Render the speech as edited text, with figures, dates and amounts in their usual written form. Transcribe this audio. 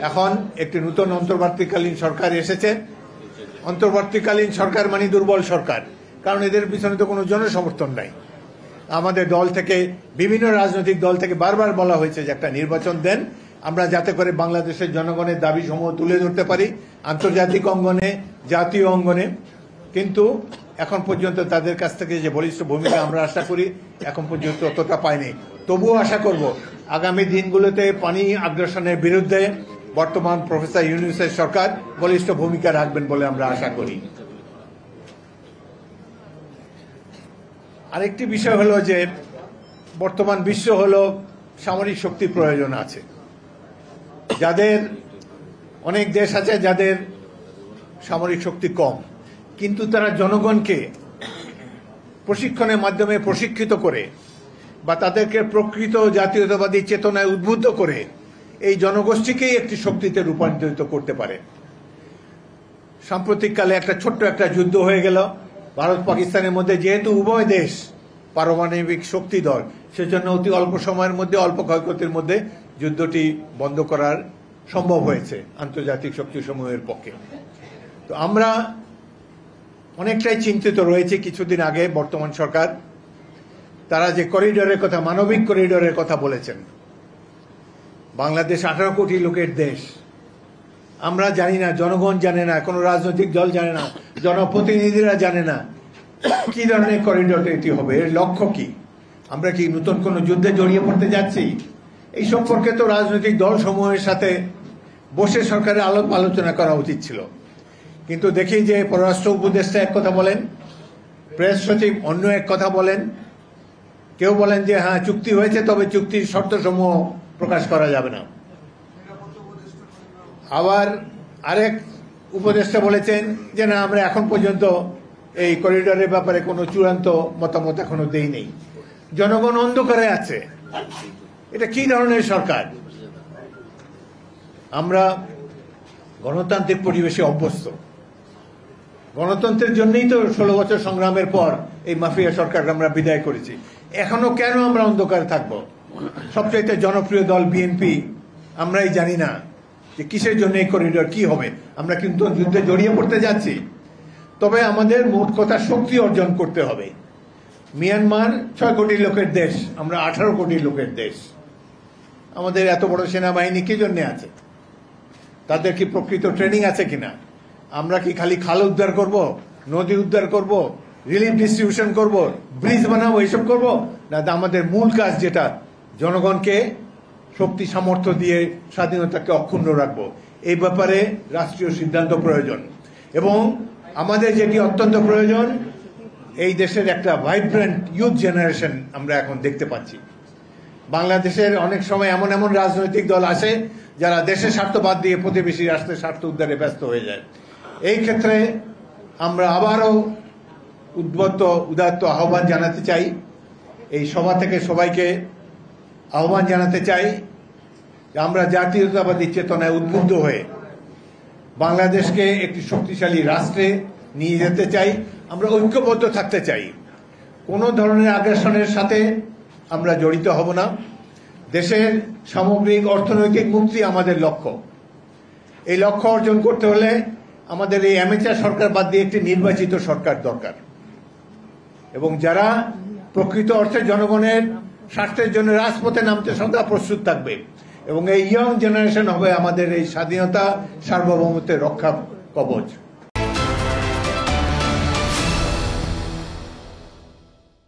এখন একটি নতুন অন্তর্বর্তীকালীন সরকার এসেছে। অন্তর্বর্তীকালীন সরকার মানে দুর্বল সরকার, কারণ এদের পিছনে তো কোনো জনসমর্থন নাই। আমাদের দল থেকে, বিভিন্ন রাজনৈতিক দল থেকে বারবার বলা হয়েছে যে একটা নির্বাচন দেন, আমরা যাতে করে বাংলাদেশের জনগণের দাবি সমূহ তুলে ধরতে পারি আন্তর্জাতিক অঙ্গনে, জাতীয় অঙ্গনে। কিন্তু এখন পর্যন্ত তাদের কাছ থেকে যে বলিষ্ঠ ভূমিকা আমরা আশা করি, এখন পর্যন্ত অতটা পাইনি। তবুও আশা করব আগামী দিনগুলোতে পানি আগ্রাসনের বিরুদ্ধে বর্তমান প্রফেসর ইউনূসের সরকার বলিষ্ঠ ভূমিকা রাখবেন বলে আমরা আশা করি। আরেকটি বিষয় হলো যে বর্তমান বিশ্ব হলো সামরিক শক্তির প্রয়োজন আছে। যাদের অনেক দেশ আছে যাদের সামরিক শক্তি কম, কিন্তু তারা জনগণকে প্রশিক্ষণের মাধ্যমে প্রশিক্ষিত করে বা তাদেরকে প্রকৃত জাতীয়তাবাদী চেতনায় উদ্বুদ্ধ করে এই জনগোষ্ঠীকেই একটি শক্তিতে রূপান্তরিত করতে পারে। সাম্প্রতিককালে একটা ছোট্ট একটা যুদ্ধ হয়ে গেল ভারত পাকিস্তানের মধ্যে, যেহেতু উভয় দেশ পারমাণবিক শক্তিধর, সেজন্য অতি অল্প সময়ের মধ্যে, অল্প ক্ষয়ক্ষতির মধ্যে যুদ্ধটি বন্ধ করার সম্ভব হয়েছে আন্তর্জাতিক শক্তিসমূহের পক্ষে। তো আমরা অনেকটাই চিন্তিত রয়েছে। কিছুদিন আগে বর্তমান সরকার তারা যে করিডোরের কথা, মানবিক করিডোরের কথা বলেছেন। বাংলাদেশ 18 কোটি লোকের দেশ। আমরা জানি না, জনগণ জানে না, কোনো রাজনৈতিক দল জানে না, জনপ্রতিনিধিরা জানে না কি ধরনের করিডোর এটি হবে, এর লক্ষ্য কি। আমরা কি নতুন কোনো যুদ্ধে জড়িয়ে পড়তে যাচ্ছি? এই সম্পর্কে তো রাজনৈতিক দল সমূহের সাথে বসে সরকারের আলোচনা করা উচিত ছিল। কিন্তু দেখি যে পররাষ্ট্র উপদেষ্টা এক কথা বলেন, প্রেস সচিব অন্য এক কথা বলেন। কেউ বলেন যে হ্যাঁ চুক্তি হয়েছে, তবে চুক্তির শর্তসমূহ প্রকাশ করা যাবে না। আবার আরেক উপদেষ্টা বলেছেন যে না, আমরা এখন পর্যন্ত এই করিডোরের ব্যাপারে কোনো চূড়ান্ত মতামত এখনো দেই নেই। জনগণ অন্ধকারে আছে। এটা কি ধরনের সরকার? আমরা গণতান্ত্রিক পরিবেশে অভ্যস্ত। গণতন্ত্রের জন্যই তো 16 বছর সংগ্রামের পর এই মাফিয়া সরকার আমরা বিদায় করেছি। এখনো কেন আমরা অন্ধকারে থাকব? সবচাইতে জনপ্রিয় দল বিএনপি, আমরাই জানি না যে কিসের জন্য এই করিডোর, কি হবে। আমরা কিন্তু যুদ্ধে জড়িয়ে পড়তে যাচ্ছি। তবে আমাদের মোট কথা শক্তি অর্জন করতে হবে। মিয়ানমার 6 কোটি লোকের দেশ, আমরা 18 কোটি লোকের দেশ। আমাদের এত বড় সেনাবাহিনী কি জন্য আছে? তাদের কি প্রকৃত ট্রেনিং আছে কিনা? আমরা কি খালি খাল উদ্ধার করব, নদী উদ্ধার করব, রিলিফ ডিস্ট্রিবিউশন করব, ব্রিজ বানাবো, এইসব করব না? আমাদের মূল কাজ যেটা, জনগণকে শক্তি সামর্থ্য দিয়ে স্বাধীনতাকে অক্ষুণ্ণ রাখবো, এই ব্যাপারে রাষ্ট্রীয় সিদ্ধান্ত প্রয়োজন। এবং আমাদের যেটি অত্যন্ত প্রয়োজন, এই দেশের একটা ভাইব্রেন্ট ইউথ জেনারেশন আমরা এখন দেখতে পাচ্ছি। বাংলাদেশের অনেক সময় এমন এমন রাজনৈতিক দল আসে যারা দেশের স্বার্থ বাদ দিয়ে প্রতিবেশী রাষ্ট্রের স্বার্থ উদ্ধারে ব্যস্ত হয়ে যায়। এই ক্ষেত্রে আমরা আবারও উদাত্ত আহ্বান জানাতে চাই। এই সভা থেকে সবাইকে আহ্বান জানাতে চাই যে আমরা জাতীয়তাবাদী চেতনায় উদ্বুদ্ধ হয়ে বাংলাদেশকে একটি শক্তিশালী রাষ্ট্রে নিয়ে যেতে চাই। আমরা ঐক্যবদ্ধ থাকতে চাই। কোনো ধরনের আগ্রাসনের সাথে আমরা জড়িত হব না। দেশের সামগ্রিক অর্থনৈতিক মুক্তি আমাদের লক্ষ্য। এই লক্ষ্য অর্জন করতে হলে আমাদের এই অ্যামেচার সরকার বাদ দিয়ে একটি নির্বাচিত সরকার দরকার, এবং যারা প্রকৃত অর্থে জনগণের স্বার্থের জন্য রাজপথে নামতে সদা প্রস্তুত থাকবে। এবং এই ইয়ং জেনারেশন হবে আমাদের এই স্বাধীনতা, সার্বভৌমত্বের রক্ষা কবচ।